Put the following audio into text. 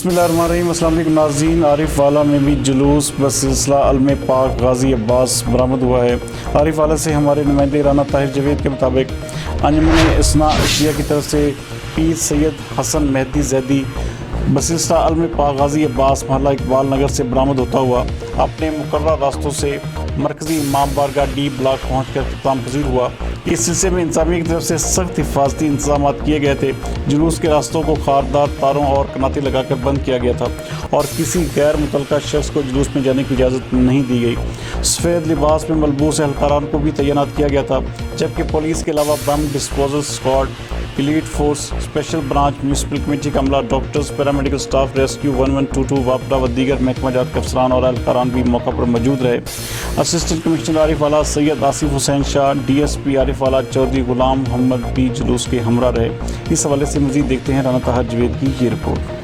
بسم اللہ الرحمن الرحیم۔ السلام علیکم ناظرین۔ عارف والا میں بھی جلوس بسلسلہ علم پاک غازی عباس برآمد ہوا ہے۔ عارف والا سے ہمارے نمائندے رانا طاہر جاوید کے مطابق انجمن اثنا عشریہ کی طرف سے پیر سید حسن مہدی زیدی بسلسلہ علم پاک غازی عباس محلہ اقبال نگر سے برآمد ہوتا ہوا اپنے مقررہ راستوں سے مرکزی امام بارگاہ ڈی بلاک پہنچ کر اختتام پذیر ہوا۔ اس سلسلے میں انتظامیہ کی طرف سے سخت حفاظتی انتظامات کیے گئے تھے۔ جلوس کے راستوں کو خاردار تاروں اور کناتی لگا کر بند کیا گیا تھا اور کسی غیر متعلقہ شخص کو جلوس میں جانے کی اجازت نہیں دی گئی۔ سفید لباس میں ملبوس اہلکاران کو بھی تعینات کیا گیا تھا، جبکہ پولیس کے علاوہ bomb disposal squad, elite force, special branch, municipal committee کا عملہ، ڈاکٹرز، پیرامیڈیکل اسٹاف، ریسکیو 1122 واپڈا و دیگر محکمہ جات کے افسران اور اہلکاران بھی موقع پر موجود رہے۔ اسسٹنٹ کمشنر عارف والا سید Asif Hussain Shah, D S P عارف والا چودھری غلام محمد بھی جلوس کے ہمراہ رہے۔ اس حوالے سے مزید دیکھتے ہیں رانا طاہر جاوید کی یہ رپورٹ۔